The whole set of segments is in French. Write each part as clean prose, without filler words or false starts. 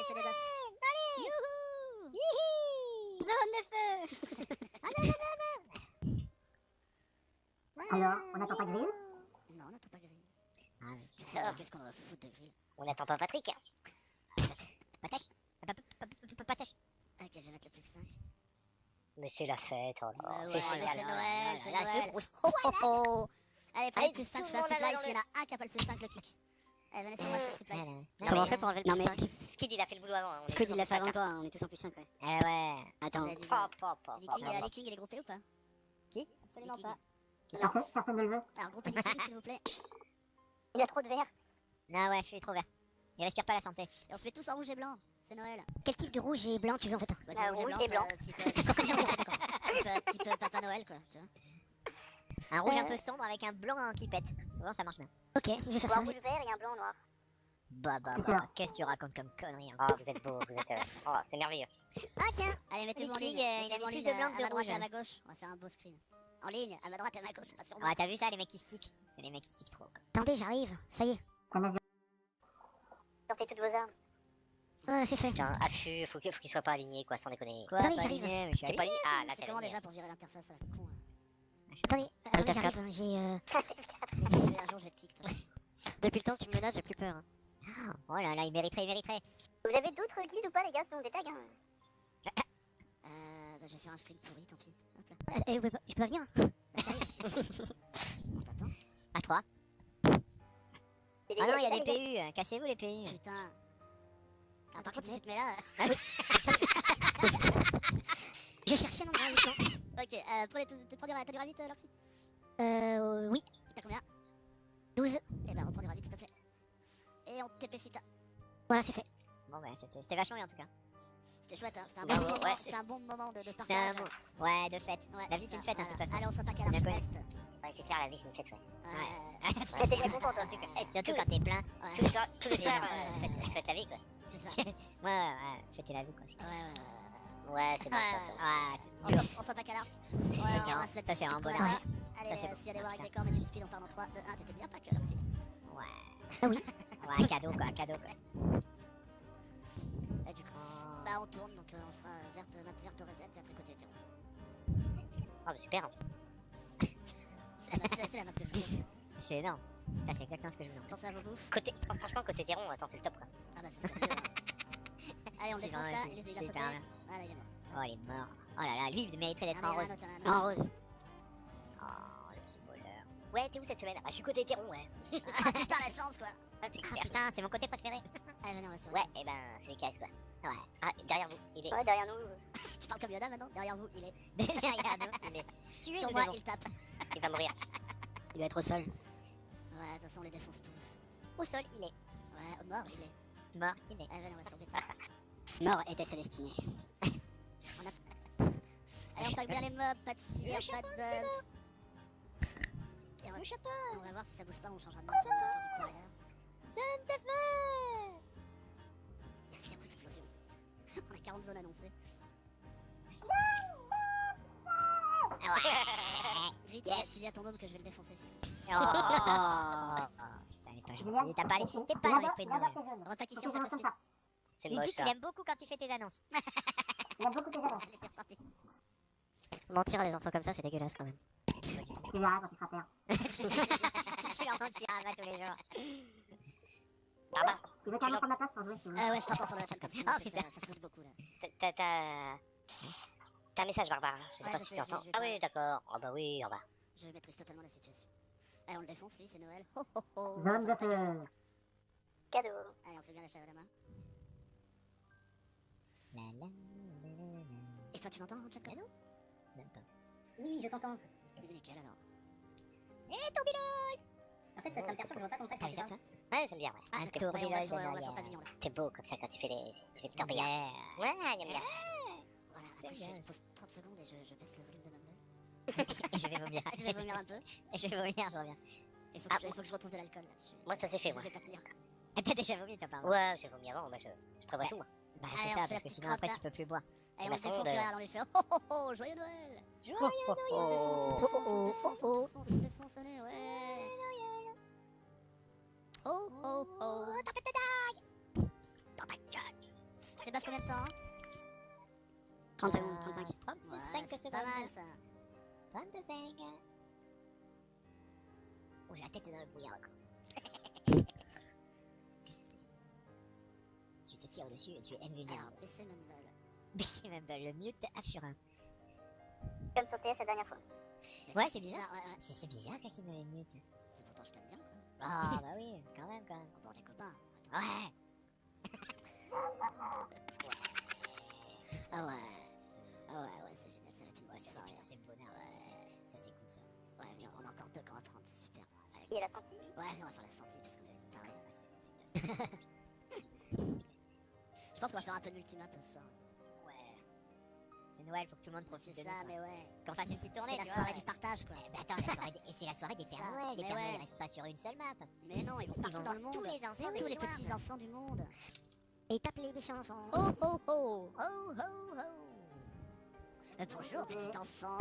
c'est des gosses. Allez. Youhou. Hihi. Zone de feu. Ah non, non, non, non. Alors, on n'attend pas Grill? Non, on n'attend pas Grill. Ah, mais Qu'est-ce qu'on va foutre de Grill? on n'attend pas Patrick. Patache. Patache. Ok, je vais mettre le plus 5. Mais c'est la fête, oh là. Ouais, C'est c'est génial. Noël, c'est Là, Noël. c'est grosse. Oh, oh, oh. Allez, prenez Allez, le plus 5, tout je le fais un monde supply. dans S'il y en a un qui a pas le plus 5, le clic. Allez, venez sur moi, je fais le supply. Comment on fait pour enlever le plus 5? Skid, il a fait le boulot avant. Scud, il l'a fait avant toi, on est tous en plus 5, ouais. Eh ouais. Attends. Vous avez du Leaking, il est groupé ou pas? Qui? Absolument pas. Personne ne le veut. Alors, groupez Leaking, s'il vous plaît. Il a trop de verre. Non, ouais, je suis trop vert. Il respire pas la santé. Et on se met tous en rouge et blanc. C'est Noël. Quel type de rouge et blanc tu veux en fait? Bah, Ah, rouge et blanc. Type Papa Noël, quoi. Tu vois. Un rouge un peu sombre avec un blanc qui pète. Souvent, ça marche bien. Ok, je vais faire ça. rouge vert et un blanc noir. Bah, qu'est-ce que tu racontes comme connerie? Oh, vous êtes beau, vous êtes. Oh, c'est merveilleux. Ah, tiens. Allez, mettez-vous en Leaking, ligne. il a mis Mettez-vous en plus ligne de blanc que de à ma droite rouge. et à ma gauche. On va faire un beau screen. En ligne, à ma droite et à ma gauche, pas sur moi. Ouais, t'as vu ça, les mecs qui stick? C'est les mecs qui stick trop. Quoi. Attendez, j'arrive, ça y est. Sortez toutes vos armes. Ouais, c'est fait. Putain, affût, faut qu'il soit pas aligné, quoi, sans déconner. Quoi, attendez, j'arrive. T'es pas aligné? Ah, là, C'est c'est comment aligné. déjà pour virer l'interface à la con? Attendez, j'arrive, j'ai... Je vais un jour, je vais te kick, toi. Depuis le temps que tu me menaces, j'ai plus peur. Oh là là, il mériterait, il mériterait. Vous avez d'autres guildes ou pas, les gars? Sinon, des tags. Hein. Bah, je vais faire un screen pourri, tant pis. Hop là. Je peux pas venir? Bah, j'arrive. On t'attend. À 3. C'est Ah non, il y a gars, des les gars. PU, cassez-vous les PU. Putain. Ah, par contre, si tu te mets là. Je cherchais mon gars. Ok, prends du ravite, Loxy. Oui. T'as combien? 12. Eh ben, reprends du ravite, s'il te plaît. Et on TP Sita. Voilà, c'est fait. Bon, ouais, c'était vachement bien en tout cas. C'était chouette, hein. C'était un, Bravo, bon moment, ouais. c'était un bon moment de C'était partage. un bon. Ouais, de fête. Ouais, La vie, c'est une fête, hein, de toute façon. Allez, on se repack à C'est bien l'archiveste. Ouais, c'est clair, la vie, c'est une fête, ouais. Ouais. Ouais, t'es bien contente, en tout cas. Surtout quand t'es plein. Ouais. Tous les soirs, Ouais. faites la vie, quoi. C'est ça. Ouais, fêtez la vie, quoi. Ouais. Ouais, c'est bon, ça. On Ouais, se repack à l'arche. c'est ça, c'est un bonheur. Allez, Ça, c'est bon. s'il y a des war avec des corps, mettez du speed, on part dans 3, 2, 1. T'étais bien pack, Loxy. Ouais. Ah oui. Ouais, cadeau, quoi, cadeau, quoi. Et du coup, bah on tourne, donc on sera verte reset et après côté hétéro. Oh, mais super. C'est la map que je veux. C'est énorme. Ça, c'est exactement ce que je vous en Pensez à vos bouffes. Franchement, côté terron, attends, c'est le top, quoi. Ah bah c'est ça. Allez, on le C'est défonce vrai, là, c'est- il a c'est sauté. hyper bien. Ah là, il est mort. Oh, il est mort. Oh là là, lui, il mériterait d'être en Ah, mais rose. il y en a un autre, il y en a un En rose. Oh, le petit voleur. Ouais, t'es où cette semaine? Ah, je suis côté terron, ouais. autre. Ah putain, la chance quoi. Ah, c'est clair. Putain, c'est mon côté préféré. Allez, venez, on va sur Ouais, et ben, c'est les caisses, quoi. Ouais. Ah, derrière vous, il est. Ouais, derrière nous. Tu parles comme Yoda maintenant. Derrière vous, il est. Derrière nous, il est. Tué Sur nous moi, devant. il tape. Il va mourir. Il doit être au sol. Ouais, de toute façon, on les défonce tous. Au sol, il est. Ouais, mort, il est. Mort, il est. Allez, venez, on va sur BT. Mort était sa destinée. Allez, on tag bien les mobs, pas de fear, pas de bug. Et on va voir si ça bouge pas, on changera de mode, ça va faire du coup arrière. Zone de feu. Zéro explosion. On a 40 zones annoncées. Gris, tu dis à ton homme que je vais le défoncer si. Oh, putain, il est pas gentil. T'es pas dans l'esprit de Noël. Repack ici, on s'appelle speed. Il dit qu'il aime beaucoup quand tu fais tes annonces. Il a beaucoup de gens. Allez, c'est reparti. Mentir à des enfants comme ça, c'est dégueulasse quand même. Tu verras quand tu seras père. Si tu leur mentiras pas tous les jours. Il veut quand même prendre ma place pour jouer, si vous voulez. Ouais, je t'entends sur le chat comme ça. Oh, putain. Ça fout beaucoup là. T'as un message, Barbara. Je sais Ouais, pas je si sais, tu l'entends. je vais Ah pas- oui, d'accord. Oh bah oui, on va. Je maîtrise totalement la situation. Allez, on le défonce, lui, c'est Noël. Ho ho ho. Zone de feu. Cadeau. Allez, on fait bien la chave à la main. La la la la la. Et toi, tu m'entends, chat comme nous? Même pas. Oui, je t'entends. Nickel alors. En fait, ça me perturbe, je vois pas ton tag. T'as vu ça, toi? Ouais, j'aime bien, ouais. Ah, Un d'accord. Ouais, on va tourbillon sur de le Noël. pavillon là. T'es beau comme ça quand tu fais des tourbillons. Ouais, j'aime bien. Voilà, après je pose 30 secondes et je baisse le volume de Mumble. Et je vais vomir. Je vais vomir un peu. Et je vais vomir, je reviens. Il faut, Ah, il faut que je retrouve de l'alcool là. Moi, ça s'est fait, moi. Je vais pas tenir. Ah, t'as déjà vomi, toi, pardon? Ouais, j'ai vomi avant, bah, je prévois tout, moi. Bah, c'est Allez, on ça, se fait parce la que petite sinon, après, crotte, tu peux plus boire. Et on la le défonce, sonde. regarde, on lui fait oh oh oh, joyeux Noël! Joyeux On le défonce, on le défonce, on le défonce, on le défonce, on le défonce, allez, ouais! Oh oh oh! Dans ta gueule! fait baffe combien de temps hein 30 secondes, 35. 35 Ouais, secondes. c'est pas mal ça. 25. Oh, j'ai la tête dans le brouillard, quoi. Qu'est-ce que c'est? Tu te tires dessus et tu es Alors, invulnérable. baissez Mumble. BC Mumble, le mute assurant. Comme sur TS la dernière fois. Ouais, c'est bizarre. Ouais, ouais. C'est bizarre quand il me mute. C'est pourtant je t'aime bien. Ah, bah oui, quand même. Oh, bon, des copains. Attends. Ouais. Ah ouais. Ah ouais, c'est génial, ça va être une bonne Ouais, ça, soirée. c'est le bonheur. Ouais. Ça, c'est cool, ça. Ouais, viens, on a encore 2 camps à prendre, c'est super. Allez. Et elle a senti. Ouais, viens, on va faire la sortie parce que ça sert à rien. C'est Je pense qu'on va faire un peu de multimap ce soir. Ouais. C'est Noël, faut que tout le monde profite C'est de ça, nous. mais ouais. Qu'on fasse une petite tournée, C'est tu la vois, soirée ouais. du partage quoi. Eh ben attends, la soirée et c'est la soirée des Ça, Pères Noël. Les mais Pères Noël, ouais. ils restent pas sur une seule map. Mais non, ils vont partout vont dans le voir monde. tous les enfants tous de les l'histoire. petits enfants du monde. Et il tape les méchants enfants. Oh oh oh. Oh ho ho. Bonjour petit enfant.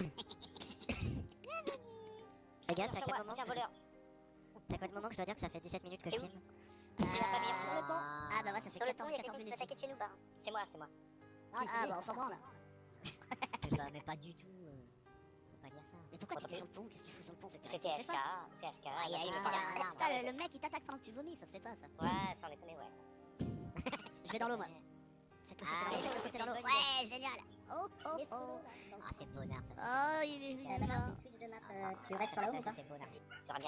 Les gars, c'est à Sur quel moi, moment j'ai un voleur. C'est à quel moment que je dois dire que ça fait 17 minutes que je Et oui. filme C'est la famille sur le pont. Ah bah ouais, ça fait Sur le pont, 14 il y a quelqu'un qui minutes. peut attaquer chez nous, bah. C'est moi, c'est moi. Ah bah on s'en branle. Mais pas du tout. Faut pas dire ça. Mais pourquoi tu Tant es pis. sur le pont? Qu'est-ce que tu fous sur le pont? C'est que C'était ça se fait FK, pas. c'est FK. Ah, il y a eu ça. ça, là. Putain, le mec il t'attaque pendant que tu vomis, ça se fait pas ça. Ouais, sans déconner, ouais. Je vais dans l'eau moi. Faites-le Ah, sauter dans l'eau. Faites-le sauter dans l'eau. bonne Ouais, génial. Oh oh Les oh. sous. Ah, c'est le bonheur, ça. Oh, il est Maintenant, vivant. tu switch de map. Ça, Tu restes sur la haut ou ça, pas c'est le bonheur.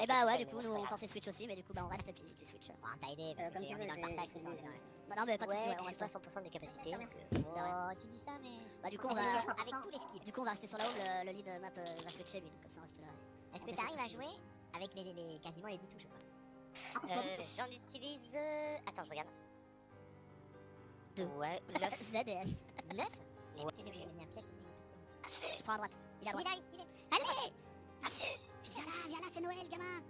Et bah ouais, du coup, nous on pensait switch aussi, mais du coup, bah on reste et puis tu switches. Bon, t'as aidé parce que Comme c'est tu on est veux, dans le j'ai- partage, c'est j'ai ça. On est vu. dans le- Bah non, mais pas de soucis, Ouais, ouais, on puis reste. j'ai pas 100% des capacités. Merci. Oh, tu dis ça, mais. Bah du coup, on Avec va. tous les skills. Du coup, on va rester sur la home, le lead map va switcher lui, comme ça on reste là. Est-ce On que fait t'arrives tout à ce qu'il jouer avec quasiment les 10 touches ou pas? J'en utilise. Attends, je regarde. Deux. Ouais, 9. ZDS. 9? Ouais. Tu sais que j'ai mis un piège, c'est dit. Je prends à droite. Il est à droite. Allez viens là, c'est Noël, gamin.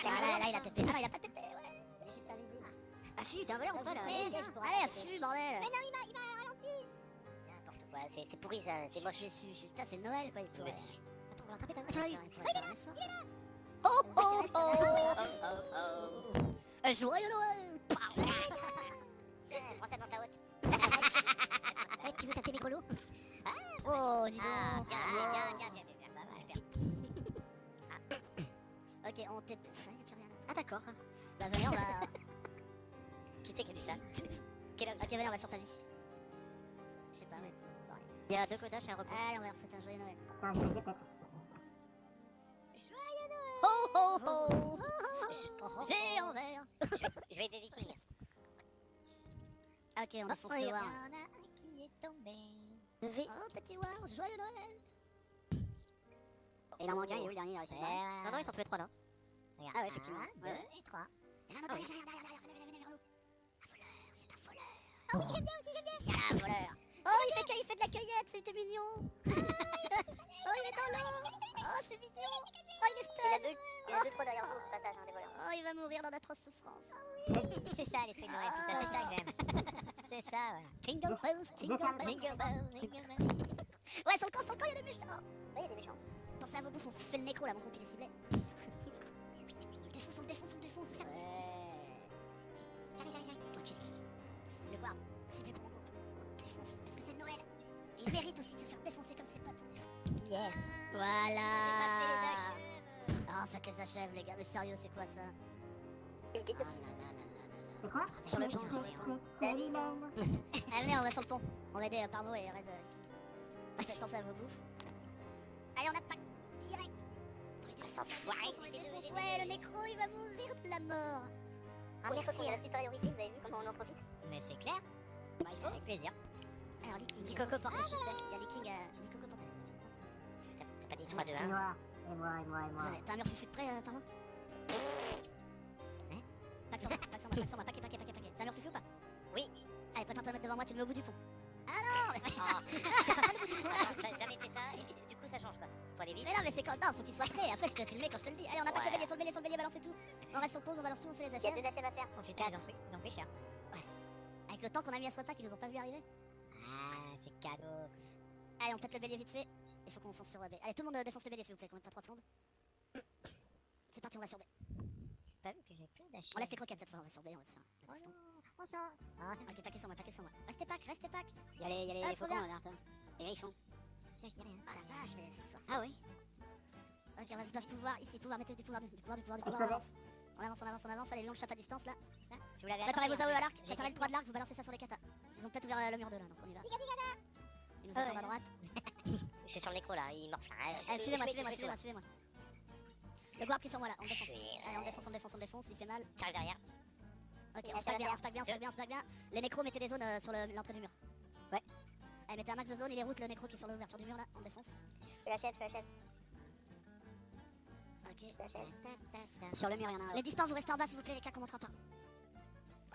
Ah là, il a TP. Ah non, il a pas TP, ouais. C'est invisible. Affût, t'es un voleur ou pas là Allez, affût, bordel. N'importe quoi, c'est pourri ça, c'est moche. Déçu. Putain, c'est Noël quoi, il pourrait. Attends, on va l'attraper quand même. Attends, il pourrait faire un effort. Oh oh oh. Joyeux Noël. Tiens, prends ça dans ta haute. Eh, tu veux tâter mes colos? Oh, dis donc. Ah, bien. Ok, on TP. Il n'y a plus rien à Ah, d'accord. Bah venez, on va... Qui c'est qui a dit ça Quel homme Ok, venez, on va sur ta vie. Je sais pas, ouais, c'est pareil. Il y a 2 codages et un repos. Allez, on va leur souhaiter un joyeux Noël. Attends, je vais dire peut-être. Oh oh oh. Je- J'ai en vert. Je vais aider Viking. Ok, on défonce le war. en a un qui est tombé. Oh, petit war, joyeux Noël. Et il en manque un, il est où le dernier? Il a réussi à se barrer. Ouais. Non, ils sont tous les 3 là. Regarde, Ah ouais, effectivement. 1, 2 Ouais. et 3. Et un autre, regarde, venez vers nous. Un voleur, c'est un voleur. Ah oui, j'aime bien aussi, j'aime bien. Viens là, voleur. Oh, il fait de la cueillette, c'était mignon. Oh, il est dans l'eau. Oh, c'est mignon. Oh, il est stun. Il y a deux trop derrière vous, au passage, hein, des voleurs. Oh, il va mourir dans d'atroces souffrances. C'est ça, l'esprit de Noël, putain, c'est ça que j'aime. C'est ça, voilà. Jingle bells, jingle bells. Jingle bell, jingle bell. Ouais, sur le camp, il y a des méchants. Ouais, il y a des méchants. Pensez à vos bouffes, on se fait le nécro là, mon groupe il est ciblé. On le défonce. Ouais. J'arrive. Tranquille. Le guard, ciblé pour mon groupe. On le défonce, parce que c'est Noël. Et il mérite aussi de se faire défoncer comme ses potes. Yeah. Voilà. Ah, faites les achèves, les gars. Mais sérieux, c'est quoi ça? Une petite Ah là là là là là. C'est quoi? Sur le C'est- pont. c'est l'hymen. Allez, venez, on va sur le pont. On va aider Parmo et Rez Viking. Pensez à vos bouffes. Allez, on attaque direct. Ouais, le nécro, il va mourir de la mort. Ah, merci, il y a la supériorité, vous avez vu comment on en profite? Mais c'est clair. Bah, il faut. Avec plaisir. Alors, Liking. 10 cocos par Il y a Liking, 10 cocos pour T'as pas dit 3, 2, Et 1. moi, et moi. Attendez, t'as un mur fufu de près, Parmo? Hein? Pack sur moi, paquet. T'as un mur fufu ou pas? Oui. Allez, prépare-toi à le mettre devant moi, tu le mets au bout du pont. T'as jamais fait ça et puis, du coup ça change quoi. Faut aller vite. Mais non, mais c'est quand. Non, faut qu'il soit prêt. Après, tu le mets quand je te le dis. Allez, on attaque Ouais. le bélier, sur le bélier, balancez tout. On reste sur pause, on balance tout, on fait les Il y a achèves. 2 achèves à faire. Oh putain, ils ont pris cher. Avec le temps qu'on a mis à ce repas, qu'ils nous ont pas vu arriver. Ah, c'est cadeau. Allez, on pète le bélier vite fait. Il faut qu'on fonce sur B. Allez, tout le monde défonce le bélier, s'il vous plaît, qu'on mette pas 3 plombes. C'est parti, on va sur B. Pas vu que j'ai plein d'achats. On laisse les croquettes cette fois, on va sur B, on va se faire la Oh baston. non. Bonsoir. Ah, Ok, paquet sur moi, paquet sur moi. Restez pack, restez pack. Il y a les Ah, trop faucons bien. là, un peu. Et là, ils font. ça, je dis rien. Oh la vache, mais soir. Ah oui. Ok, on va se battre pouvoir ici, pouvoir, mettez du pouvoir, du pouvoir, du pouvoir, du pouvoir. Exploser. On avance, on avance, on avance. Allez, longue chape à distance là. Je vous l'avais Préparez vos attendu, AOE à hein. l'arc, J'ai préparez le été- 3 de l'arc, vous balancez ça sur les katas. Ils ont peut-être ouvert le mur 2 là, donc on y va. Ils nous Ah attendent ouais. à droite. Je suis sur le nécro là, il morfle. Allez, suivez-moi, suivez-moi, suivez-moi, suivez-moi. Le guard qui est sur moi là, on défonce. Je suis- Allez, on défonce, on défonce, on défonce, il fait mal. Ça arrive derrière. Ok, on se pack bien, on se pack bien, on se pack bien, on se pack bien. Les nécros, mettez des zones sur l'entrée du mur. Ouais. Allez, mettez un max de zone, il est route le nécro qui est sur l'ouverture du mur là, on défonce. Je l'achète, je l'achète. Ok. Sur le mur, il y en a un. Les distances, vous restez en bas s'il vous plaît, les cas qu'on montera pas.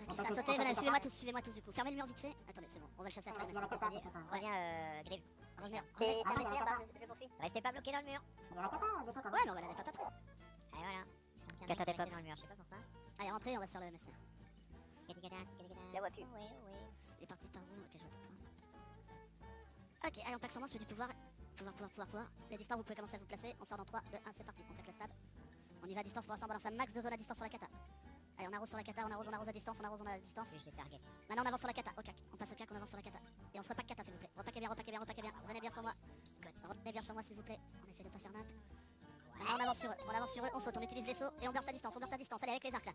Ok, ça a sauté, voilà, suivez-moi tous du coup. Fermez le mur vite fait. Attendez, c'est bon, on va le chasser après. Il y a la mais cata, c'est c'est bon. ça. Reviens, Grive. Revenez, C'est revenez. Ah, fermé, il y a là, pas. je poursuis. Restez pas bloqué dans le mur. Il y a la cata, des fois, comme Ouais, mais on va la pas après. Allez, voilà. Je sens qu'il y a un Cata mec qui est des resté pop. dans le mur, je sais pas pourquoi. Allez, rentrez, on va se faire le mesmer. La vois plus. Ouais, ouais. Il est parti par où? Ok, je vois ton point. Ok, allez, on pack sur moi, celui du pouvoir. Pouvoir. Les distances, vous pouvez commencer à vous placer. On sort dans 3, 2, 1, c'est parti. On pack la stab. On y va à distance pour l'instant, on balance un max de zone à distance sur la kata. Allez, on arrose sur la kata, on arrose à distance, on arrose à distance. Oui, je l'ai target. Maintenant, on avance sur la kata. Au cac. On passe au cac, on avance sur la kata. Et on se repack kata, s'il vous plaît. Repackez bien, repackez bien, repackez bien. Revenez bien sur moi. Revenez bien sur moi, s'il vous plaît. On essaie de pas faire nimp. Maintenant, on avance sur eux, on saute, on utilise les sauts et on burst à distance, Allez, avec les arcs là.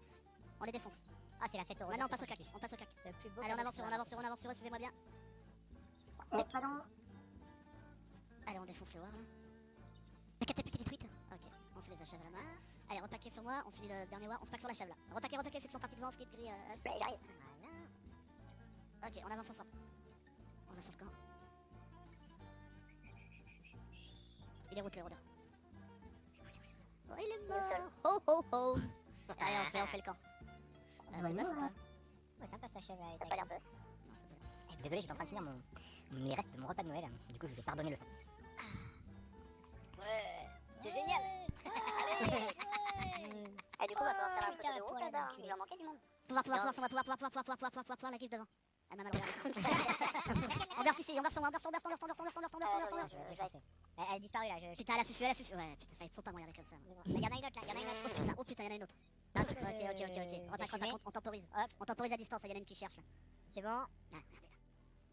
On les défonce. Ah, c'est la fête au Maintenant, on passe au cac. On passe au cac. C'est le plus beau. Allez, on cadeau avance que sur eux, suivez-moi bien. Espadon. Allez, on défonce le war là. La catapulte est détruite. Ok, on fait les achèves à la main. Allez, repackez sur moi, on finit le dernier war, on se pack sur l'achève là. Repackez ceux qui sont partis devant, skid gris. Bah, il arrive. Voilà. Ok, on avance ensemble. On va sur le camp. Il est route le rôdeur. Oh, il est mort. Ho ho ho. Allez, on fait le camp. C'est Ouais, pas fou, ouais. hein. Ouais, sympa cette achève Ça a pas l'air peu. Non, c'est pas- Désolé, j'étais en train de finir les restes de mon repas de Noël. Du coup, je vous ai pardonné le sang. C'est génial. Ah, du coup, on va falloir faire un putain, photo de haut, poil à là. l'enculé. Il en manquait du monde. Pouvoir, sur moi, pouvoir, la griffe devant. Elle m'a mal regardé. On verse ici, on verse sur moi, on verse. J'ai foncé. Elle a disparu là. Putain, elle a fufu. Ouais, putain, faut pas me regarder comme ça. Il y en a une autre là, il y en a une autre. Oh putain, il y en a une autre. Ah, Ok. Repack, on temporise. Hop. On temporise à distance, il y en a une qui cherche là. C'est bon. Ah, regardez là.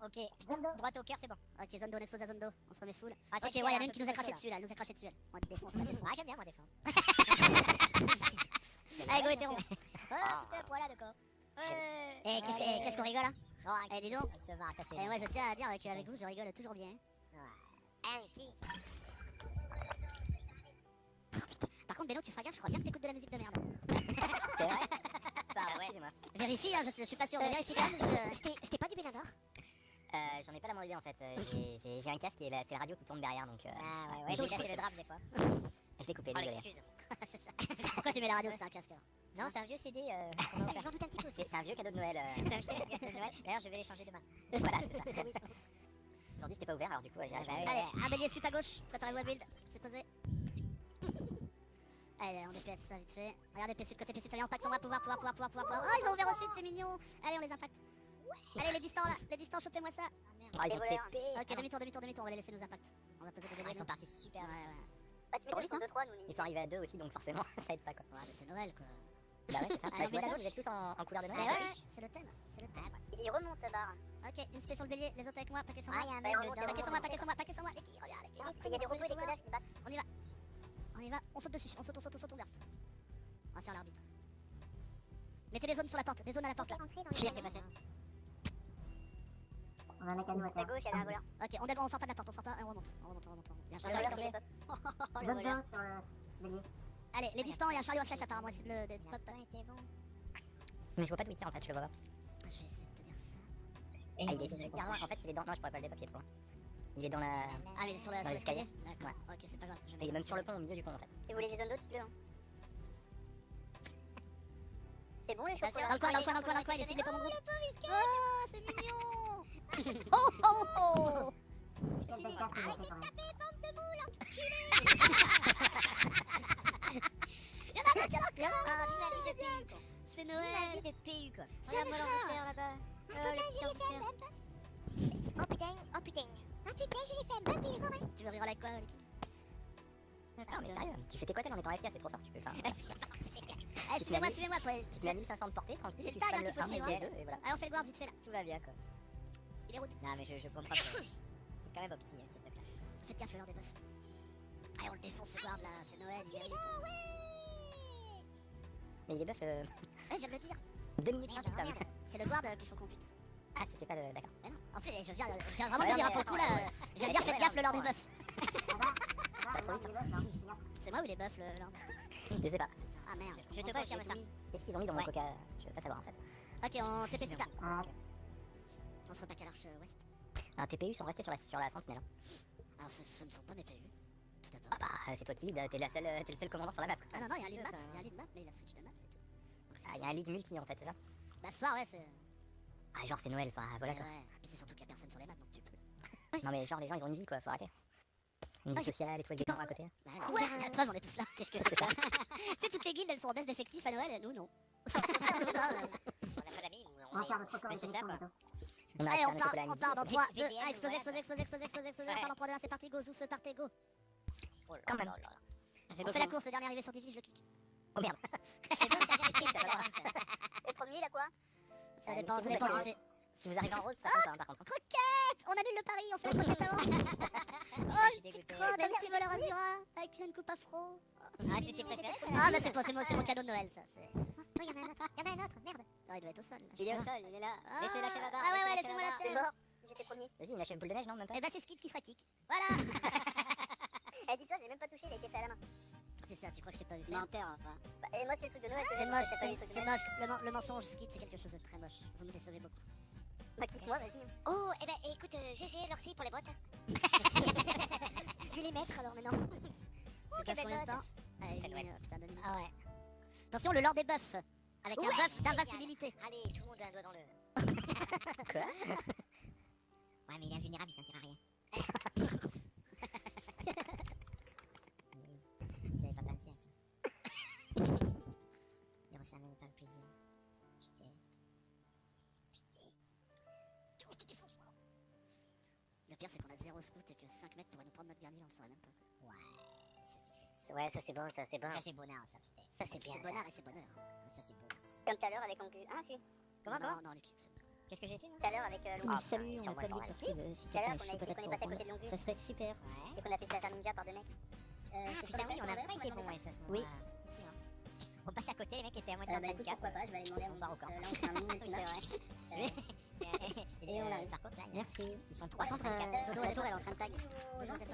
Ok. Droite au cœur, c'est bon. Ok, zone d'eau, on explose la zone d'eau. On se remet full. Ah, Ok, ouais, il y en a une qui nous a craché dessus là. Elle nous a craché dessus elle. On défonce, on la défonce. Ah, j'aime bien moi défendre. Allez, go, hétéron. Oh putain, voilà de quoi. Eh, qu'est-ce qu'on rigole là? Oh, Eh, dis donc. Ça va, ça c'est. Eh, ouais, je tiens à dire qu'avec vous, je rigole toujours bien. Un petit. Par contre, Béno, tu feras gaffe, je crois bien que t'écoutes de la musique de merde. C'est vrai. Bah ouais, c'est moi. Vérifie, hein, je suis pas sûr, mais vérifie quand même. C'était pas du Bénador? J'en ai pas la moindre idée en fait. J'ai un casque et c'est la radio qui tourne derrière donc. Ah ouais, j'ai cassé le drap des fois. Je l'ai coupé, Oh désolé. l'excuse. C'est ça. Pourquoi tu mets la radio? C'était un casque alors. Non, c'est un vieux CD qu'on m'a offert. J'en doute un petit peu. C'est un vieux cadeau de Noël. C'est un vieux cadeau de Noël. D'ailleurs, je vais les changer demain. Voilà, c'est ça. Aujourd'hui c'était pas ouvert alors du coup j'ai bah oui. Allez, un bélier suite à gauche, préparez-vous à build, c'est posé. Allez, on DPS ça vite fait. Regardez P sud, côté P sud, on pack sur moi, pouvoir. Oh, ils ont ouvert au sud, c'est mignon. Allez, on les impacte. Allez, les distants là, chopez-moi ça. Ah, ils Les ont voleurs. TP. Ok, demi-tour, on va les laisser nous impact. On va poser des Ah, béliers. ils sont partis super. Ouais. Bah, tu Trop mets vite, sur 2-3, nous, Ils limite. sont arrivés à 2 aussi donc forcément ça aide pas quoi. Ouais, mais c'est Noël quoi. Bah ouais, c'est ça. Allez, Bah, on je vois met la ça, gauche. vous êtes tous en couleur de Noël. Ouais, ouais, c'est le thème. Il remonte, barre. Ok, une spé sur le bélier, les autres avec moi, paquet sur Ah, moi. il y a un Bah, mec remonte, dedans. Paquet sur moi, les qui reviens, les qui Il y a des robots et des codages qui battent. On y va, on saute dessus, on saute, on burst. On va faire l'arbitre. Mettez des zones sur la porte, des zones à la porte là. Qui est passé? On a un mec à nous à À terre. gauche, il y avait un voleur. Ok, on sort pas de la porte, on sort pas, on remonte. Il y a un Le chariot à voleur, flèche. c'est pas. le Dos voleur. sur le bélier. Allez, les distants, il y a un chariot à flèche apparemment, essayez de Il a pop. pas été bon. Mais je vois pas de wiki en fait, je le vois pas. Je vais essayer de te dire ça. Ah, il est super loin. En fait, il est dans. Non, je pourrais pas le débloquer trop loin. Il est dans la. Ah, mais il est sur Dans l'escalier. l'escalier. D'accord, ok, c'est pas grave. Je vais Il est mettre- même sur le pont au milieu du pont en fait. Et vous voulez des zones d'eau, dites-le. hein. C'est bon, les Attention. chocolats. Dans le coin, il est ciblé pour mon groupe. Oh, c'est mignon. Oh. Quel bel casque il a fait quand même. Ah, vive la vie de PU quoi. C'est Vive la Noël. vie de PU quoi. C'est Regarde-moi l'Angleterre là-bas. Oh putain. Tu veux rire avec quoi, Licky? Ah, mais sérieux, tu fais tes quotas en étant FK, c'est trop fort, tu peux faire. Eh, suivez-moi, suivez-moi. Tu te mets à 1500 de portée, tranquille. C'est et le puis tag, tu hein, qu'il faut spams le suivre, arme et voilà. Allez, on fait le guard vite fait là. Tout va bien quoi. Il est route. Non mais je comprends que c'est quand même opti cette classe. Faites gaffe, l'heure des buffs. Allez, on le défonce ce guard là. C'est Noël. il mérite. Mais il est buff Ouais, je viens de le dire. 2 minutes 5 putain. C'est le guard qu'il faut qu'on bute. Ah, c'était pas le. D'accord. Eh non. En plus, je viens vraiment de Ouais, le dire, hein, mais- pour le coup là. Je viens de dire, faites gaffe, le lord des buffs. Non, C'est moi ou les buffs, le lord? Je sais pas. Ah merde. Je te confirme ça. Qu'est-ce qu'ils ont mis dans mon Ouais. coca? Je veux pas savoir en fait. Ok, on TP Zeta. Ah, On se repack à l'arche ouest. Un TPU sont restés sur la sentinelle. Alors, ce ne sont pas mes PU. Tout d'abord. Ah bah, c'est toi qui lead, t'es le seul commandant sur la map. Ah non, non, il y a un lead map. Il y a un lead map, mais il a switch de map, c'est tout. Donc, c'est Ah, il y a un lead multi en fait, c'est ça? Bah, ce soir, ouais, c'est. Ah, genre c'est Noël, enfin voilà Ouais, quoi. ouais. Puis c'est surtout qu'il y a personne sur les maps, donc tu peux. Non mais genre les gens ils ont une vie quoi, faut arrêter. Une vie sociale et tout avec des gens à côté. Bah, ouais, la preuve, on est tous là. Qu'est-ce que c'est ça? Tu sais, toutes les guildes, elles sont en baisse d'effectifs à Noël, et nous, non. On a pas d'amis ou on va faire notre mais c'est ça quoi. On Allez, arrête on de part, faire un on chocolat part dans à midi. 3, 2, VDM, 1, explosez, ouais. explosez, explosez, explosez, explosez, explosez. On part dans 3, 2, 1, c'est parti, go, zouf, partez, go. Oh là Quand là même. là là. On fait la course, le dernier arrivé sur Divi, je le kick. Oh merde. C'est bon, ça j'ai kick, t'as pas le droit, ça. Et premier, là, quoi? Ça mais dépend, c'est ça bon, dépend, parce tu que sais. Si vous arrivez en rose, ça compte hein, par contre. On annule le pari, on fait la croquette avant. Je Oh, suis une petite dégoûtée. crotte, un petit voleur Azura, avec une coupe afro. Ah c'était préféré ça. Ah, bah c'est mon cadeau de Noël, ça. Oh y'en a un autre, y'en a un autre, merde. Ah, il doit être au sol. Là. Il est au sol, il est là. Laissez lâcher la barre. Ah ouais, ouais, laissez laissez-moi la lâcher. C'est mort. J'étais premier. Vas-y, il lâche une boule de neige, non? Même pas. Et bah, c'est Skid qui sera kick. Voilà. Eh, dis-toi, j'ai même pas touché, il a été fait à la main. C'est ça, tu crois que je t'ai pas vu faire? Menteur, enfin. Bah, et moi, c'est le truc de Noël. C'est moche, j'ai pas vu le truc de c'est Noël. moche. Le mensonge, Skid, c'est quelque chose de très moche. Vous me décevez beaucoup. Bah, quitte-moi, vas-y. Oh eh ben écoute GG Lorxy pour les bottes. Je vais les mettre alors maintenant. C'est quelle pas combien de belle temps? Allez, C'est Noël. putain, 2 minutes. Ah ouais. Attention, le lord des buffs. Avec un Ouais, buff génial. d'invincibilité. Allez tout le monde a un doigt dans le. Quoi? Ouais mais il est invulnérable, il sentira rien. J'avais pas pensé à ça. Il ressent même pas le plaisir. Putain. Le pire, c'est qu'on a 0 scout et que 5 mètres pourraient nous prendre notre garni, on le saurait même pas. Ouais ça c'est bon, ça c'est bon. Ça c'est bonheur ça putain. Ça c'est bien. C'est bonheur et c'est bonheur. Ça c'est beau. Comme tout à l'heure avec l'oncle. Ah, si. Comment Non, non, Luc. c'est bon. Qu'est-ce que j'ai fait moi? Tout à l'heure avec l'oncle. Ah, Salut, putain, on sur moi, appelle je Luc m'en sur Steve, si Tout à l'heure, quelqu'un est qu'on chaud a peut-être qu'on est pour passé à côté de reprendre. l'oncle. Ça serait super. Ouais. Et qu'on a fait ça ninja par 2 mecs. Ah putain oui on a pas été bon ouais ça à ce Oui. moment-là. On passe à côté les mecs étaient à moitié en Bah, train de écoute, cap. pourquoi pas, je vais aller demander à mon On part au camp. là, on fait un mini Oui, c'est vrai. Et on arrive. Par contre là Merci. ils sont Par 3 contre, Dodo à tour, elle est en train de tag. Dodo à tag.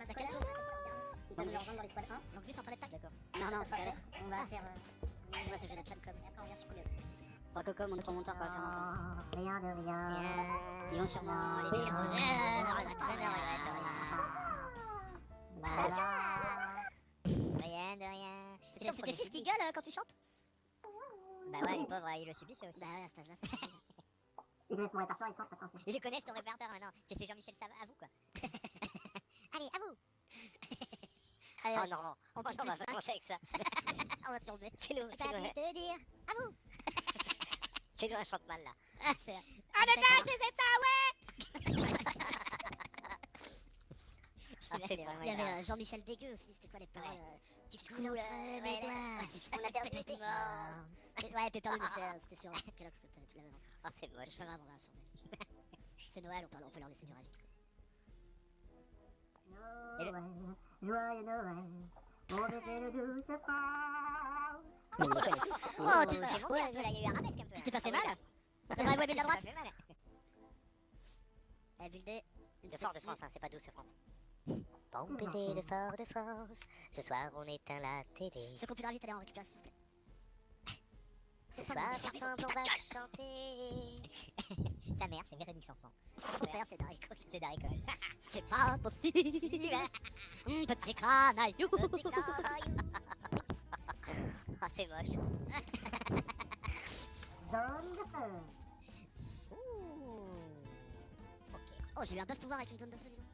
T'as quelle tour? Ils vont nous rejoindre dans les squads 1. Donc, vu, c'est en train d'être tag. D'accord. Non, non, c'est pas On va faire. Je vois, c'est que j'ai le chat com. Après, on vient sur le. Bon, Coco, monte ton monteur pour la faire entendre. Rien de rien. Ils vont sûrement les Oui, dire. je ne regrette rien. Rien de rien. C'était Fils qui gueule quand tu chantes? Bah ouais, les pauvres, ils le subissent aussi. Bah ouais, à cet âge-là, c'est facile. Ils connaissent mon répertoire, ils chantent maintenant. Ils connaissent ton répertoire maintenant. C'est Jean-Michel Savard, à vous quoi. Allez, à vous. Allez, Oh non, on pique va plus pas 5. commencer avec ça. On va surlever. Fais-nous, j'ai pas pu te dire. À vous. Fais-nous un chante mal là. Ah, c'est. Ah, c'est Il y avait Jean-Michel Dégueu aussi, c'était quoi les paroles? Tu coules entre mes doigts. On a perdu Petit des mort. Ouais, Pepperly, mais c'était sur Kellogg's que tu l'avais lancé. Oh, c'est moche. C'est pas grave, on va surveiller. C'est Noël, on peut leur laisser du rêve. Noël, joyeux Noël. On était de douce phrase. Mais il les connaît. Oh, tu J'ai monté un peu là, il y a eu un arabesque un peu. tu t'es pas fait Ah oui, mal? là. T'as pas webé de la droite? Ça fait mal. Eh, Buildé. De Fort de France, hein, c'est pas Douce France. Bon baiser de Fort de France, ce soir on éteint la télé. Ceux qui ont pu l'inviter, allez en récupérer s'il vous plaît. Ce soir ensemble on va chanter. Sa mère c'est Véronique Sanson. Son père, c'est Daricole. C'est d'Aricole. C'est pas possible. Petit crânaillou. Petit caillou. Oh c'est moche. Zone de feu. Ok. Oh, j'ai eu un buff pouvoir avec une zone de feu, dis donc.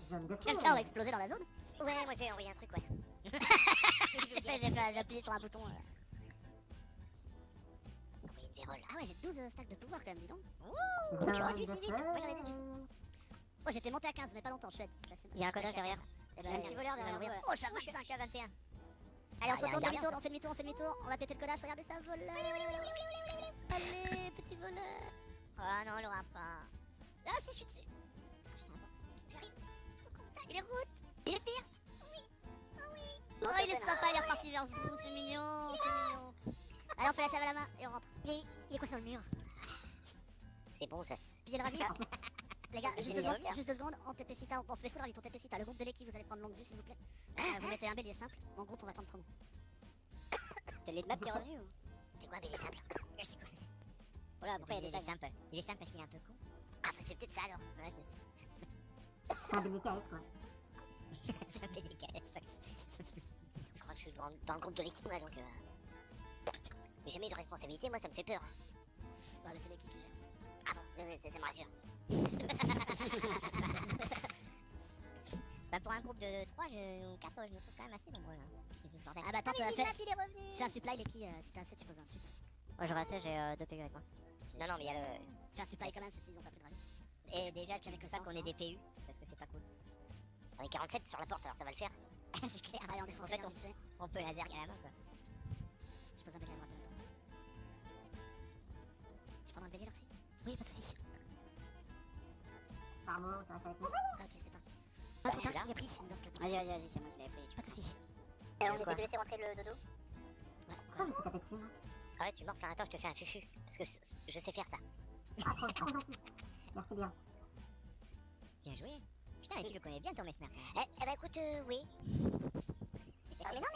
Zone de feu. Quelqu'un aurait explosé dans la zone? Ouais moi j'ai envoyé un truc ouais. J'ai appuyé sur un bouton. Envoyé une vérole. Ah ouais, j'ai 12 stacks de pouvoir quand même, dis donc. Zone J'en ai de 18, 18. feu. Moi j'en ai 18. Oh, j'étais monté à 15, mais pas longtemps, chouette. Il y a un codeur derrière. Eh J'ai un petit voleur derrière moi. Oh, je suis à Moi je 25. suis à 21. Allez, on se Ah, retourne, y a demi-tour, on fait demi-tour, on fait demi-tour. On va péter le codage, regardez ça, voleur. Allez, petit voleur. Oh non, on l'aura pas. Ah, si, je suis dessus. Putain, attends, j'arrive. Il est route. Il est pire. Oh, il est sympa, il est reparti vers vous, c'est mignon, c'est mignon. Allez, on fait la chave à la main et on rentre. Il est coincé dans le mur. C'est bon ça. Pillez le ravite. Les gars, Il juste est 2 secondes, bien. juste 2 secondes, on TP Cita, on se met full ravite, on TP Cita. Le groupe de l'équipe, vous allez prendre longue vue s'il vous plaît. Vous mettez un bélier simple, mon groupe on va prendre promo. C'est le map qui est revenu ou? C'est quoi, mais simple? Oh là, pourquoi il y a des Il est tags? simple. Il est simple parce qu'il est un peu con. Ah, c'est peut-être ça alors. Ouais, c'est ça. C'est un bélier KS, quoi. Ça fait des caisses. Je crois que je suis dans le groupe de l'équipe, moi, donc. J'ai jamais eu de responsabilité, moi, ça me fait peur. Ouais, mais c'est l'équipe qui gère. Ah bon, ça me rassure. Bah pour un groupe de 3 ou 4, je me trouve quand même assez nombreux là. Qu'est-ce que c'est ce bordel? Ah bah attends, il est fais revenu. un supply, les qui, si t'as assez, tu poses un sup. Ouais, j'aurais assez, j'ai 2 PU avec moi. Non, non, mais il y a le. Fais un supply quand même, ceux-ci ils ont pas plus de ravite. Et déjà, tu Avec veux le pas sens, qu'on ait hein. des PU, parce que c'est pas cool. On est 47 sur la porte, alors ça va le faire. C'est clair. Allez, on défonce En fait, bien vite fait. on peut laser à la main quoi. Je pose un bélier à droite de la porte. Tu prends dans le bélier, Lorxy? Oui, pas de soucis. Parmo, tu restes avec nous. Ok, c'est parti. Ah, je suis là. Il a pris. On danse la porte. Vas-y, c'est moi qui l'avais pris. Pas de soucis. On Quoi essaie de laisser rentrer le dodo. Pourquoi je me fais taper dessus, moi? Ah ouais, tu morfles, attends, je te fais un fufu. Parce que je sais faire ça. Ah, trop gentil. Merci bien. Bien joué. Putain, mais tu le connais bien ton Mesmer. Eh bah écoute, oui. Ah, mais non.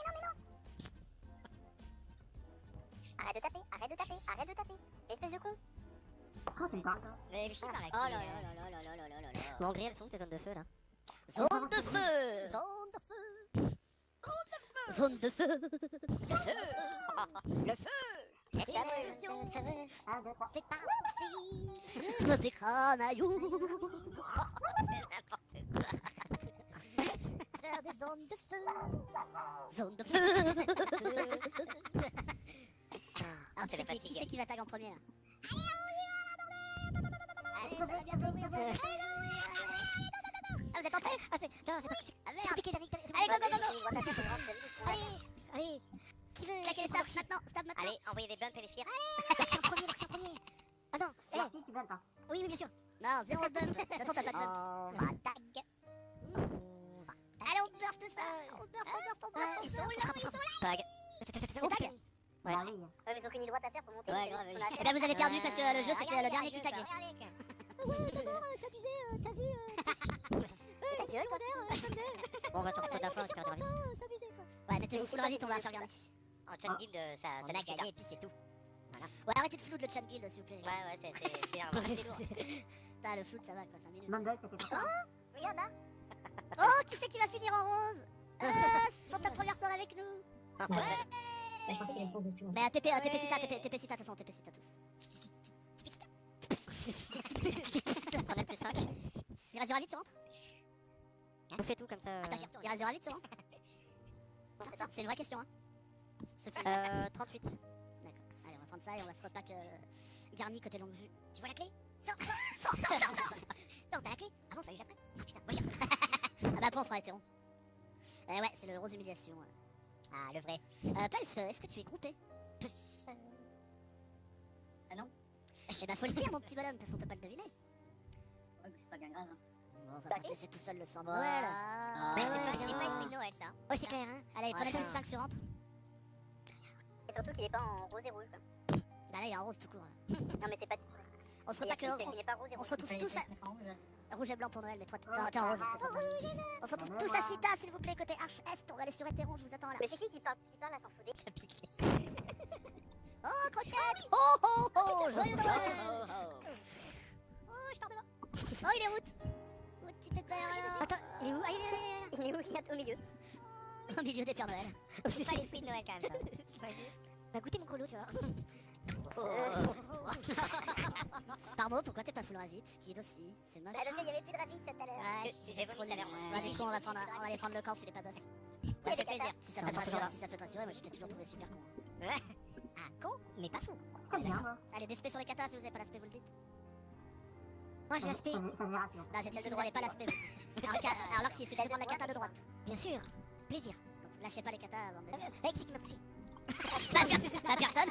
Arrête de taper, arrête de taper, arrête de taper. Espèce de con. Oh, t'es pas encore. Mais je suis par là. Oh là là là là là là là là là. Bon, Gris, elles sont où tes zones de feu là? Zone de feu. Zone de feu. Zone de feu. Le feu. Explosion. 1, 2, 3. C'est pas possible. De tes cranailloux. C'est n'importe quoi. Faire des zones de feu. Zone de feu. Ah, Alors, c'est la qui fatigue. c'est qui va tag en premier là? Allez, ça va bientôt ouvrir. Ah, vous êtes entrés? Ah, c'est. Non, c'est pas. Ah merde. Piqué, David. Allez, go, go, go, go. Allez. Qui veut. Claquez les stabs maintenant, stab maintenant. Allez, envoyez des bumps et les fiers. L'action premier. Ah non, Merci, tu donnes pas. oui, bien sûr. Non, 0 bump. De toute façon, t'as pas de bump. On va tag. Allez, on burst ça. On burst. Ils sont là, ils sont là. Tag. C'est tag. Ouais. Bah oui. Ouais, mais ils ont qu'une droite à faire pour monter. Ouais, grave, On a- oui. Eh ben, vous avez perdu parce que le jeu c'était le dernier qui taguait. Ta gueule, quoi. Bon, on va sur Soda Force, faire vite. Ouais, mettez-vous full ravite, on va faire garni. En chat guild, ça On a discute. gagné et puis c'est tout. Ouais, arrêtez de flood le chat guild s'il vous plaît. Ouais, c'est assez lourd. T'as le flood, ça va quoi, 5 minutes. Mumble, c'était pour ça. Regarde là. Oh, qui c'est qui va finir en rose? Pour ta première soirée avec nous. Bah, je pensais qu'il allait prendre dessous. Mais TP Cita, TP Cita, de toute façon, TP Cita tous. On a plus 5. Il reste du ravite, tu rentres? On fait tout comme ça. Attends, j'y retourne. Il reste du ravite, tu rentres? C'est une vraie question, hein. Ceux qui- D'accord, 38. allez, on va prendre ça et on va se repack garni côté longue vue. Tu vois la clé? Sors. Non, t'as la clé? Ah bon, fallait que j'apprenne? Oh putain, moi j'ai Ah bah après on fera hétéron. Ouais, c'est le rose humiliation. Ah, le vrai. Pelf, est-ce que tu es groupé? Ah non. Eh bah faut le dire mon petit bonhomme parce qu'on peut pas le deviner. C'est pas bien grave. Bon, on va pas te laisser tout seul le soir de Noël. Mais Ouais, c'est non. pas esprit de Noël ça. Ouais, c'est clair, hein. Allez, prenez Ouais, tous ça. 5 sur rentre. Et surtout qu'il est pas en rose et rouge, quoi. Bah là il y a un rose tout court là. Non, mais c'est pas. On se Il y a repack qu'il n'est pas rose et on rouge. se retrouve tous à rouge et blanc pour Noël, mais toi t'es en rose. c'est pas grave. On se retrouve tous à Cita s'il vous plaît côté Arch Est. On va aller sur hétéron, je vous attends là. Mais c'est qui parle à s'en foutre? Ça pique les. Oh croquette! Oh joyeux Noël! Oh je pars devant. Oh il est route. Oh petit pépère. Attends, il est où? Ah, il est où? Regarde, au milieu. Au milieu des Pères Noël. C'est pas l'esprit de Noël quand même ça. Bah, goûtez mon colo, tu vois. Parmo, pourquoi t'es pas full ravite? Skid aussi, c'est moche. Bah, parce qu'il y avait plus de ravis tout à l'heure. Ouais, J'ai vomi tout à l'heure. Bah du coup on va aller prendre le camp s'il est pas bof. Ça fait plaisir. Si ça peut te rassurer, si ça peut te rassurer, moi je t'ai toujours trouvé super con. Ah, con, mais pas fou. Très bien, moi. Allez, DSP sur les katas si vous avez pas l'aspect, vous le dites. Moi, j'ai l'aspect. Ça se verra, sinon. Non, j'ai dit si vous avez pas l'aspect, vous le dites. Alors Loxy, est-ce que tu peux prendre la kata de droite? Bien sûr. Plaisir. Donc Lâchez pas les katas avant de le dire. Mec, c'est qui m'a poussé? Bah personne.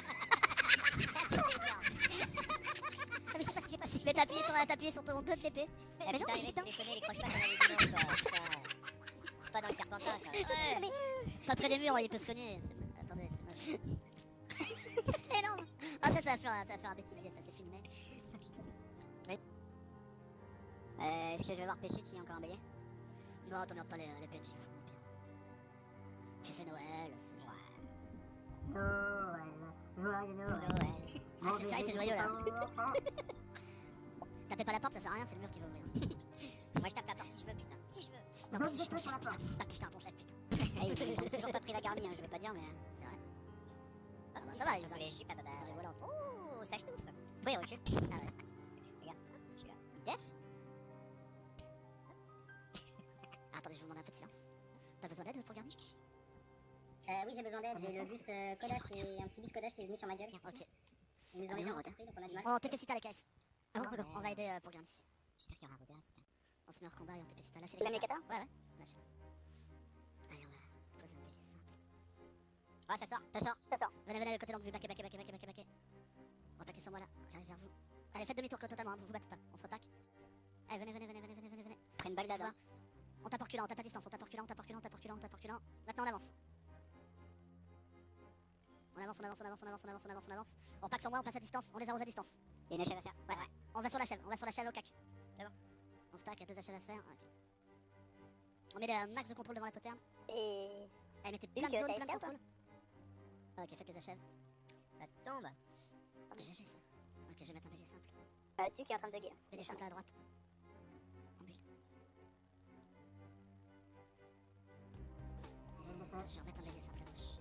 Ah, mais je sais pas ce qui s'est passé. Mais t'as appuyé sur ton 2 de l'épée. Mais Eh non, putain, mais les putain. mecs, déconner, les croches pas dans les vidéos, quoi. Putain. Pas dans les serpentins, quoi. Ouais. Pas près des murs, il peut se cogner. Attendez, c'est moche. C'est énorme. Ah ça va faire un bêtisier, ça c'est filmé. Est-ce que je vais voir Pessu qui est encore un bélier? Non, t'emmerdes pas les PNJ, ils font bien. Puis c'est Noël, c'est... Noël, joyeux Noël. Noël. C'est vrai que c'est joyeux là. enfants. Tapez pas la porte, ça sert à rien, c'est le mur qui va ouvrir. Moi je tape la porte si je veux, putain. Si je veux. Non, Donne mais des c'est ton trucs sur chef, la putain, porte. tu dis pas putain ton chef, putain. Eh, ils ont toujours pas pris la garnie, hein, je vais pas dire, mais. C'est vrai. Ah, bah, ça va, ils ils sont ont- les jupes à baba. ils ont les volantes. Oh, ça ch'touffe. Oui, recule. Ah ouais. Regarde, je suis là. Il def. Ah, attendez, je vous demande un peu de silence. T'as besoin d'aide pour garder? Oui, j'ai besoin d'aide. J'ai le bus Kodash et un petit bus Kodash qui est venu sur ma gueule. Ok. Ils nous ont les gens repris, donc on a du mal. En TP-Cita les caisses. Ah bon, On va aider pour Garni. J'espère qu'il y aura un Rodas. On se met en combat et en TP-Cita. Lâchez Tu les l'as mis katas. kata? Ouais, lâchez. Allez, on va poser un bélier simple. Ah, ça sort, ça sort. Ça sort. Venez, côté longue vue, baquez. Repaquez sur moi là, j'arrive vers vous. Allez, faites demi-tour totalement, hein, vous vous battez pas, on se repaque. Allez, venez. Prends une Bagdad. hein. On tape reculant, on tape à distance, on tape reculant. Maintenant on avance. On avance. On repaque sur moi, on passe à distance, on les arrose à distance. Il y a une échelle à faire. Ouais. On va sur la chèvre au cac. C'est bon. On se pack, il y a 2 achèves à faire. Ok. On met le max de contrôle devant la poterne. Et. Allez, mettez Une plein de que zones, t'as plein de fait ou pas contrôle. Ok, faites les achèves. Ça tombe. GG ça. Ok, je vais mettre un bélier simple. Tu qui est en train de bugger. Bélier simple à droite. En bulle. Et je vais remettre un bélier simple à gauche.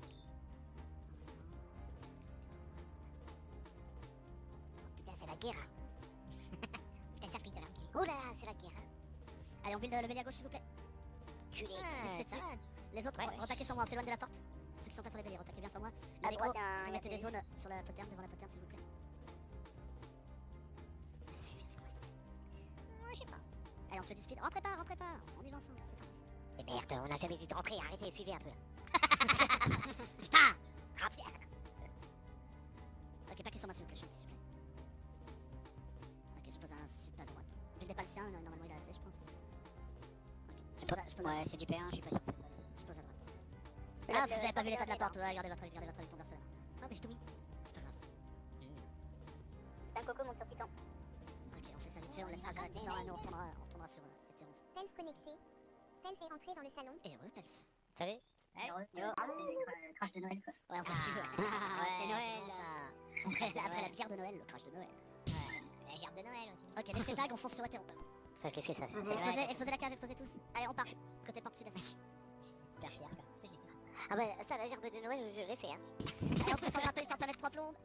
Putain, c'est la guerre. Putain, ça pite là. Oh là là, c'est la guerre. Allez, on build le bélier à gauche s'il vous plaît. Culé. Les autres, Ouais. repaquez sur moi, on s'éloigne de la porte. Ceux qui sont pas sur les béliers, repaquez bien sur moi. À Les micros, droite, vous y a mettez des des- zones sur la poterne, devant la poterne s'il vous plaît. Moi, je sais pas. Allez, on se fait du speed. Rentrez pas. On y va ensemble, c'est parti. Mais merde, on n'a jamais vu de rentrer. Arrêtez, suivez un peu là. Putain. Rappelez. Ok, paquez sur moi s'il vous plaît, je fais du supply. Ok, je pose un sup à droite. Buildez pas le sien, normalement il est assez, je pense. Ok, je pose à Ouais, c'est du P1, je suis pas sûr que ce soit. je pose à droite. Ah, vous avez pas vu l'état de la porte, ouais, gardez votre avis, on verse la main. Non, mais j'ai tout mis. C'est pas grave. Un coco monte sur Titan. Ok, on fait ça vite fait, on laissera jamais Titan et nous on retournera sur Etheros. Pelf connecté. Pelf est entré dans le salon. Et heureux, Pelf. Salut. Yo. Crash de Noël quoi. Ouais, on t'a vu, ouais. Ah, c'est Noël. Après la bière de Noël, le crash de Noël. La gerbe de Noël aussi. Ok, dès que c'est tag, on fonce sur Etheros. Ça, je l'ai fait ça. Exposez la cage, exposez tous. Allez, on part. Côté porte sud-est. Super fier, quoi. C'est génial. Ah bah, ça, la gerbe de Noël, je l'ai fait, hein. Allez, on se met sans grapper, histoire de pas mettre 3 plombes.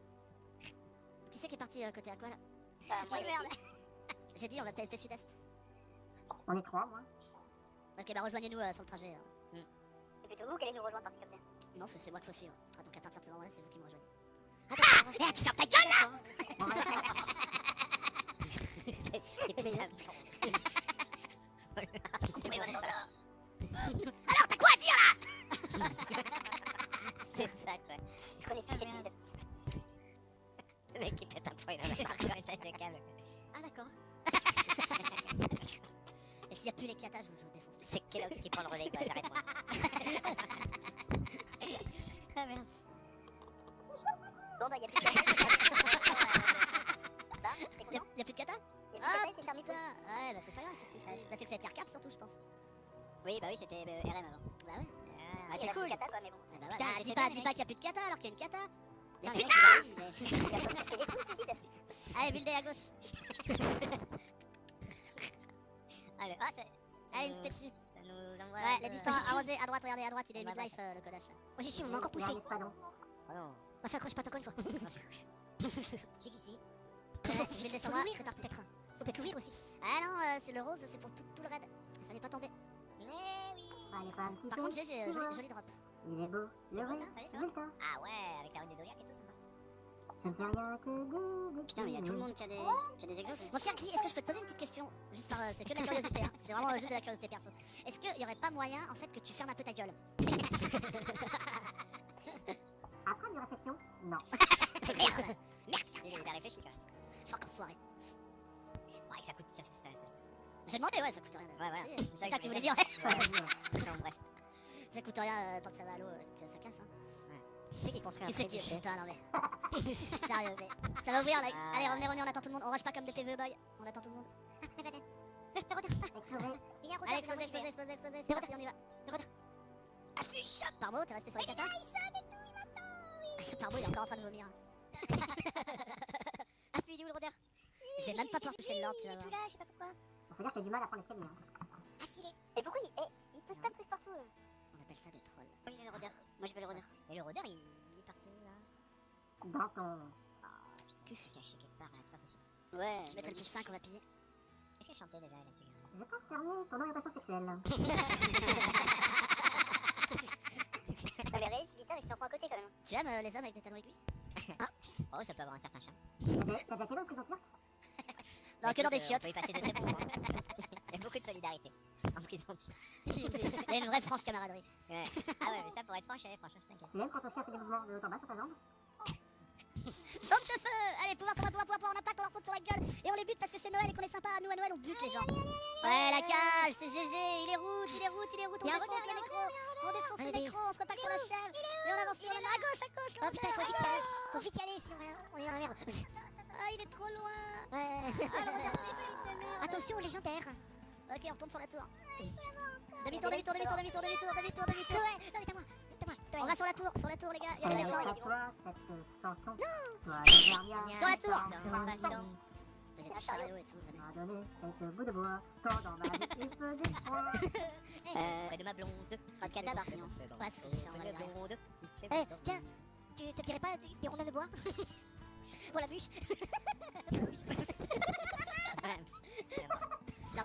Qui c'est qui est parti côté à quoi là? Moi, Merde. J'ai dit, on va TLP sud-est. On est 3, moi. Ok, bah rejoignez-nous sur le trajet. C'est plutôt vous qui allez nous rejoindre parti comme ça. Non, c'est moi qu'il faut suivre. Ah, donc à partir de ce moment-là, c'est vous qui me rejoignez. Ah, tu fermes ta gueule là! On reste Alors, t'as quoi à dire là? C'est ça, quoi. Est-ce qu'on est fait cette ville? Le mec qui pète un point, il a marqué un étage de câble. Ah, d'accord. Et s'il y a plus les katas, je vous défonce. C'est Kellogg's qui prend le relais, quoi, j'arrête moi. Ah merde. Bon, bah, y'a plus de kata. Ça, t'es content? Y'a plus de kata? Y'a plus de Ah kata, c'est terminé. putain! Ouais, bah c'est pas grave, qu'est-ce que je te dis? Bah c'est que ça a été recap surtout, je pense. Oui, bah oui, c'était RM avant. Bah ouais. Ah, c'est cool. Kata, quoi, mais bon. Eh bah ouais. Putain, Ah, j'étais dis pas, pas mec. qu'il y a plus de kata alors qu'il y a une kata! Mais Putain, putain! le mec, il a eu, mais- C'est des coups, c'est vide. Allez, buildez à gauche. Allez, Ah, c'est. Allez, une spé dessus. ça nous envoie. Ouais, les distances arrosées à droite, regardez à droite, il est Bah, midlife le Kodash là. Moi, j'y suis, on m'a encore poussé. dans l'espadon. Oh non. On va faire croche patte encore une fois. J'ai glissé. Ouais, buildez sur moi, c'est parti. Faut peut-être l'ouvrir aussi. Ah non, c'est le rose, c'est pour tout le raid. Il fallait pas tomber. Mais oui. Allez, pas un petit Par peu. contre, j'ai C'est moi. joli drop. Il est beau. Le bon, vrai. ça, fallait ça Bulletin. Ah ouais, avec la rune de Doliac et tout, ça va. Ça ne fait rien que des Putain, mais y'a tout le monde qui a des exos. Mon cher Gris, est-ce que je peux te poser une petite question? Juste par. C'est que de la curiosité, hein. C'est vraiment juste de la curiosité perso. Est-ce qu'il y aurait pas moyen en fait que tu fermes un peu ta gueule? Après une réflexion, non. Merde! Merde! Il a réfléchi quand même. Je suis encore foiré. Ouais, ça coûte. J'ai demandé, ouais, ça coûte rien. Ouais, voilà. C'est ça que tu voulais dire, Ça va dire. Enfin, bref. Ça coûte rien tant que ça va à l'eau, que ça casse, hein. Qui c'est qui construit un Tu sais qui trébuchet? putain, non mais. Sérieux, mais. Ça va ouvrir là. Ah. Allez, revenez, on attend tout le monde. On rush pas comme des PVE boys. On attend tout le monde. Exploser. Il y a un Allez, rôdeur, explosez. C'est parti, on y va. Parbo, t'es resté sur les katas? Parbo, il est encore en train de vomir. Appuie, il est où le rôdeur? Je vais même pas pouvoir toucher le lord, tu Il vas est plus voir. là, je sais pas pourquoi. On peut dire que c'est du mal à prendre l'escalier. Hein. Ah, si, il est. Et pourquoi il pousse plein de trucs partout. On appelle ça des trolls. Oui, il est le rôdeur. Moi, je veux le rôdeur. Et le rôdeur, il est parti où là? Dans ton. Que c'est caché quelque part là, c'est pas possible. Ouais, Je mettrai le plus 5, on va piller. Est-ce qu'elle chantait déjà, elle, Tigre? Je pense cerner ton orientation sexuelle. T'avais réussi ça avec son point à côté quand même. Tu aimes les hommes avec des talons aiguilles? Oh, ça peut avoir un certain charme. T'as déjà été dans le prison turque? Non, que dans des On chiottes. peut y passer de très bons moments. Il y a beaucoup de solidarité en prison. Il y a une vraie franche camaraderie. Ouais. Ah ouais, mais ça pour être franche, elle est franche, hein, t'inquiète. Tu aimes quand ton chien fait des mouvements de haut en bas sur ta jambe? Saute de feu! Allez, pouvoir sur moi, pouvoir, on attaque, on leur saute sur la gueule et on les bute parce que c'est Noël et qu'on est sympa. Nous, à Noël, on bute les gens. Ouais, la cage, c'est GG, il est route, on défonce le micro, on se repack sur la chèvre et on avance sur la à gauche, Oh putain, faut vite y aller, sinon on est dans la merde. Ah, il est trop loin. Ouais. Attention, légendaire. Ok, on retourne sur la tour. Demi-tour. Demi-tour. Ouais, non, mais t'as moi. On va sur la tour, les gars, il y a des méchants. À toi, cette chanson. Toi, le dernier. Sur la tour. Sans façon. Il y a du chariot et tout, venez. m'a donné quelques bouts de bois. Quand dans ma vie il faisait froid. Près de ma blonde. Pas de cadavre, sinon. Ouais, c'est ce que je vais faire, on va aller blonde. Eh, tiens, ça te dirait pas des rondins de bois pour la bûche?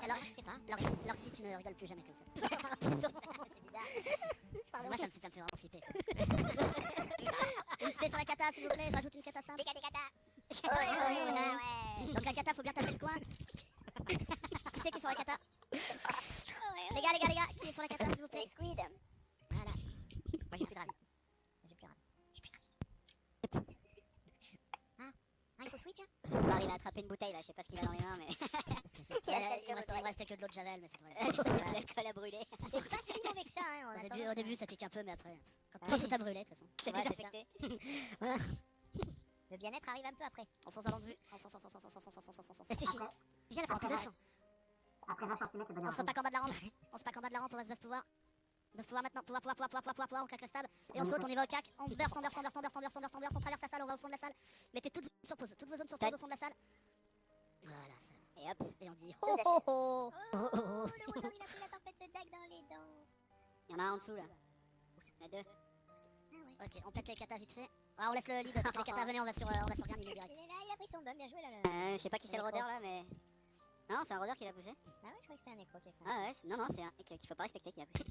Alors, je sais pas. Alors, si tu ne rigoles plus jamais comme ça. C'est bizarre. Moi, ça me fait vraiment flipper. Une spé sur la kata, s'il vous plaît. Je rajoute une kata simple. Des katas. Donc, la kata, faut bien taper le coin. Qui c'est qui est sur la kata? Les gars, qui est sur la kata, s'il vous plaît? Squid. Voilà. Moi, j'ai plus de rallye. Ah, il faut switch. Alors, il a attrapé une bouteille là, je sais pas ce qu'il a dans les mains, mais. Il me restait que de l'eau de Javel, mais c'est vrai. L'alcool a brûlé. C'est pas si mauvais que ça, hein. Au début, ça pique un peu, mais après, quand tout a brûlé, de toute façon. C'est Ouais, désinfecté. Le bien-être arrive un peu après. Enfonce à l'angle vue. Enfonce. C'est chiant. Viens la faire tout neuf. Après 20 cm de On bonheur. se repack en bas de la rampe. On se pack en bas de la rampe, on reste 9 pouvoir. 9 pouvoir maintenant. Pouvoir. On claque la stab. Et on saute, on y va au cac. On burst, on traverse la salle, on va au fond de la salle. Mettez toutes vos zones sur pause au fond de la salle. Voilà, ça. Et hop. Et on dit ho ho ho. Le rôdeur, il a pris la tempête de dague dans les dents. Il y en a un en dessous là. Il y en a deux. Ok, on pète les katas vite fait. Ah, on laisse le lead, péter les katas, venez, on va sur Gain direct. Il est là, il a pris son bum, bien joué là. Je sais pas qui c'est le rôdeur là, mais. Non, c'est un rôdeur qui l'a poussé. Ah ouais, je croyais que c'était un nécro qui a fait Ah ouais, non, c'est un qu'il faut pas respecter qui l'a poussé.